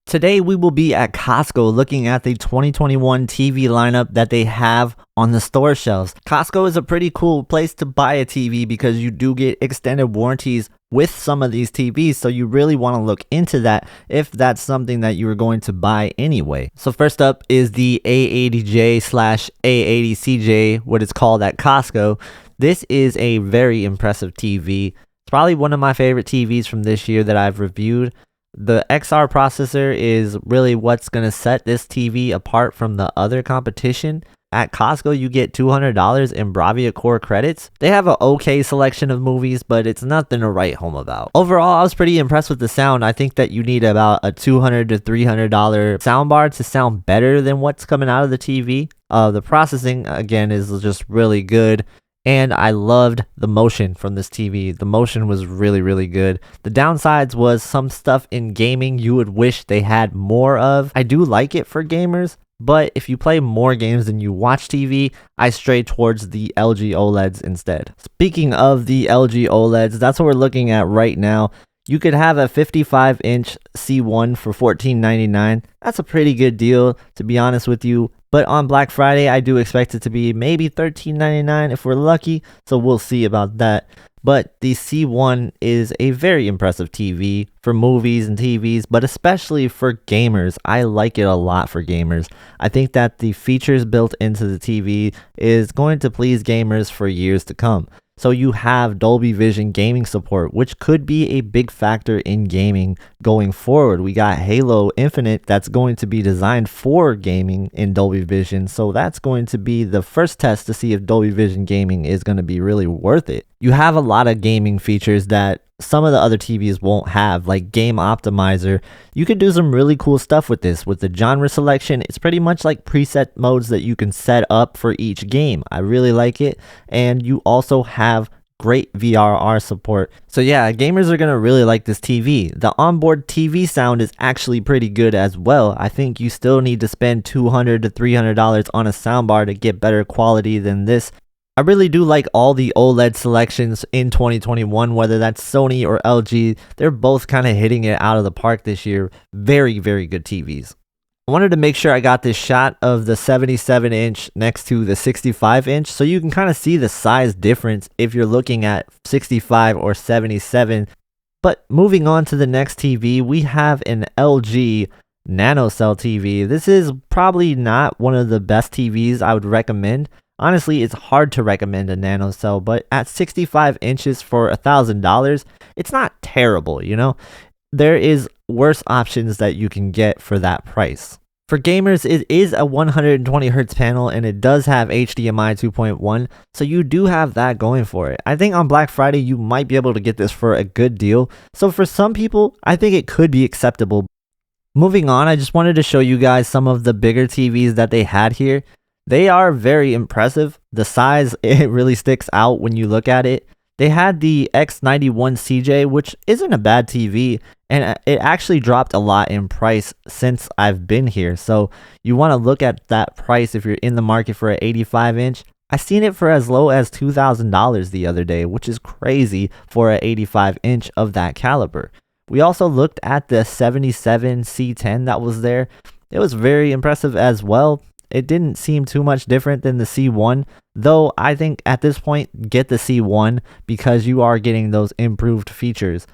Today we will be at Costco looking at the 2021 TV lineup that they have on the store shelves. Costco is a pretty cool place to buy a TV because you do get extended warranties with some of these TVs, so you really want to look into that if that's something that you were going to buy anyway. So first up is the A80J/A80CJ, what it's called at Costco. This is a very impressive TV. It's probably one of my favorite TVs from this year that I've reviewed. The XR processor is really what's going to set this TV apart from the other competition. At Costco, you get $200 in Bravia Core credits. They have an okay selection of movies, but it's nothing to write home about. Overall, I was pretty impressed with the sound. I think that you need about a $200 to $300 soundbar to sound better than what's coming out of the TV. The processing, again, is just really good. And I loved the motion from this TV. The motion was really, really good. The downsides was some stuff in gaming you would wish they had more of. I do like it for gamers, but if you play more games than you watch TV, I stray towards the LG OLEDs instead. Speaking of the LG OLEDs, that's what we're looking at right now. You could have a 55-inch C1 for $14.99. That's a pretty good deal, to be honest with you. But on Black Friday, I do expect it to be maybe $13.99 if we're lucky, so we'll see about that. But the C1 is a very impressive TV for movies and TVs, but especially for gamers. I like it a lot for gamers. I think that the features built into the TV is going to please gamers for years to come. So you have Dolby Vision gaming support, which could be a big factor in gaming going forward. We got Halo Infinite that's going to be designed for gaming in Dolby Vision. So that's going to be the first test to see if Dolby Vision gaming is going to be really worth it. You have a lot of gaming features that some of the other TVs won't have, like Game Optimizer. You can do some really cool stuff with this. With the genre selection, it's pretty much like preset modes that you can set up for each game. I really like it. And you also have great VRR support. So yeah, gamers are going to really like this TV. The onboard TV sound is actually pretty good as well. I think you still need to spend $200 to $300 on a soundbar to get better quality than this. I really do like all the OLED selections in 2021, whether that's Sony or LG. They're both kind of hitting it out of the park this year. Very, very good TVs. I wanted to make sure I got this shot of the 77-inch next to the 65-inch so you can kind of see the size difference if you're looking at 65 or 77. But moving on to the next TV, we have an LG NanoCell TV. This is probably not one of the best TVs I would recommend. Honestly, it's hard to recommend a NanoCell, but at 65 inches for $1,000, it's not terrible, you know? There is worse options that you can get for that price. For gamers, it is a 120 Hz panel and it does have HDMI 2.1, so you do have that going for it. I think on Black Friday, you might be able to get this for a good deal. So for some people, I think it could be acceptable. Moving on, I just wanted to show you guys some of the bigger TVs that they had here. They are very impressive. The size, it really sticks out when you look at it. They had the X91CJ, which isn't a bad TV, and it actually dropped a lot in price since I've been here. So you want to look at that price if you're in the market for an 85-inch. I seen it for as low as $2,000 the other day, which is crazy for an 85-inch of that caliber. We also looked at the 77C10 that was there. It was very impressive as well. It didn't seem too much different than the C1, though I think at this point, get the C1 because you are getting those improved features.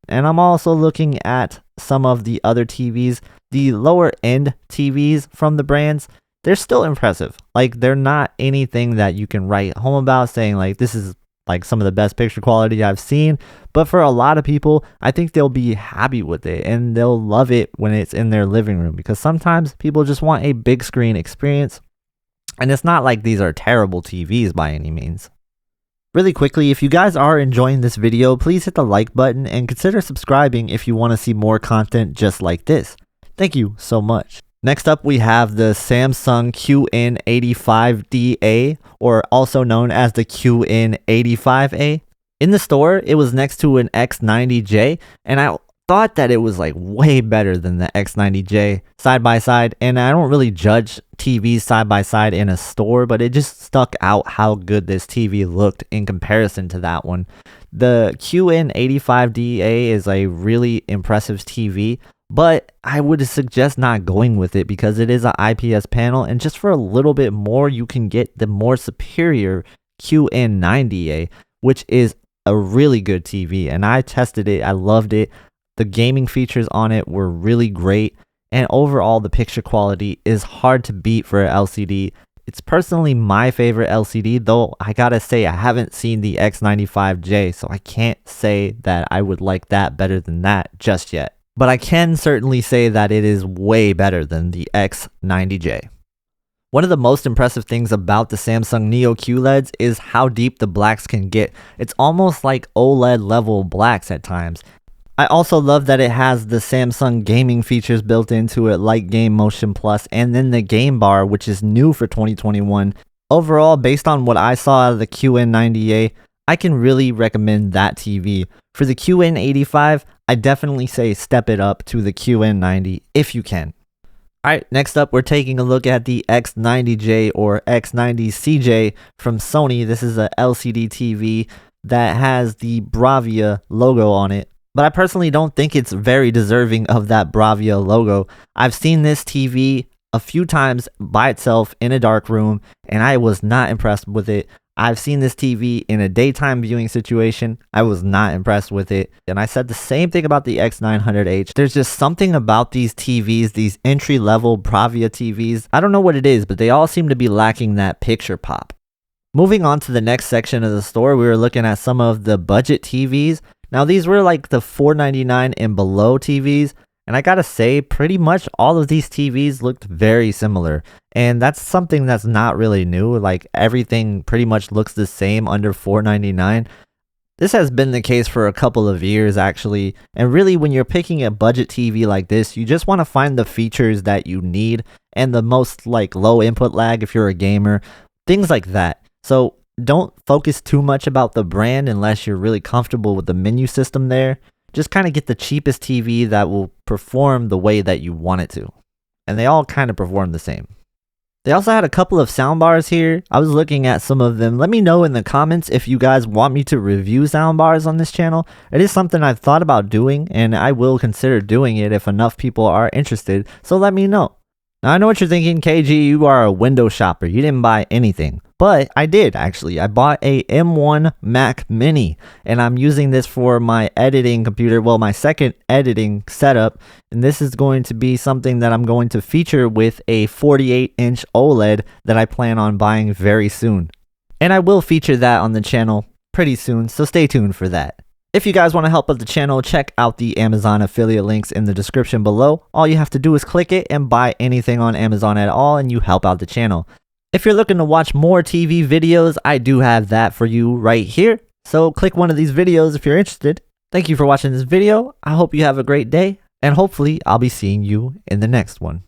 And I'm also looking at some of the other TVs, the lower end TVs from the brands. They're still impressive. Like, they're not anything that you can write home about saying like this is like some of the best picture quality I've seen. But for a lot of people, I think they'll be happy with it and they'll love it when it's in their living room, because sometimes people just want a big screen experience. And it's not like these are terrible TVs by any means. Really quickly, if you guys are enjoying this video, please hit the like button and consider subscribing if you want to see more content just like this. Thank you so much. Next up, we have the Samsung QN85DA, or also known as the QN85A. In the store, it was next to an X90J, and I thought that it was like way better than the X90J side by side. And I don't really judge TVs side by side in a store, but it just stuck out how good this TV looked in comparison to that one. The QN85DA is a really impressive TV. but I would suggest not going with it because it is an IPS panel, and just for a little bit more, you can get the more superior QN90A, which is a really good TV, and I tested it. I loved it. The gaming features on it were really great, and overall the picture quality is hard to beat for an LCD. It's personally my favorite LCD, though I gotta say I haven't seen the X95J, so I can't say that I would like that better than that just yet. But I can certainly say that it is way better than the X90J. One of the most impressive things about the Samsung NeoQ LEDs is how deep the blacks can get. It's almost like OLED level blacks at times. I also love that it has the Samsung gaming features built into it, like Game Motion Plus, and then the Game Bar, which is new for 2021. Overall, based on what I saw out of the QN90A, I can really recommend that TV. For the QN85, I definitely say step it up to the QN90 if you can. Alright, next up we're taking a look at the X90J or X90CJ from Sony. This is a LCD TV that has the Bravia logo on it, but I personally don't think it's very deserving of that Bravia logo. I've seen this TV a few times by itself in a dark room, and I was not impressed with it. I've seen this TV in a daytime viewing situation. I was not impressed with it. And I said the same thing about the X900H. There's just something about these TVs, these entry-level Bravia TVs. I don't know what it is, but they all seem to be lacking that picture pop. Moving on to the next section of the store, we were looking at some of the budget TVs. Now, these were like the $499 and below TVs. And I gotta say, pretty much all of these TVs looked very similar. And that's something that's not really new. Like, everything pretty much looks the same under $499. This has been the case for a couple of years, actually. And really, when you're picking a budget TV like this, you just want to find the features that you need and the most like low input lag if you're a gamer, things like that. So don't focus too much about the brand unless you're really comfortable with the menu system there. Just kind of get the cheapest TV that will perform the way that you want it to. And they all kind of perform the same. They also had a couple of soundbars here. I was looking at some of them. Let me know in the comments if you guys want me to review soundbars on this channel. It is something I've thought about doing, and I will consider doing it if enough people are interested. So let me know. Now, I know what you're thinking, KG, you are a window shopper. You didn't buy anything. But I did, actually. I bought a M1 Mac Mini, and I'm using this for my editing computer, well, my second editing setup, and this is going to be something that I'm going to feature with a 48-inch OLED that I plan on buying very soon. And I will feature that on the channel pretty soon, so stay tuned for that. If you guys want to help out the channel, check out the Amazon affiliate links in the description below. All you have to do is click it and buy anything on Amazon at all, and you help out the channel. If you're looking to watch more TV videos, I do have that for you right here. So click one of these videos if you're interested. Thank you for watching this video. I hope you have a great day, and hopefully I'll be seeing you in the next one.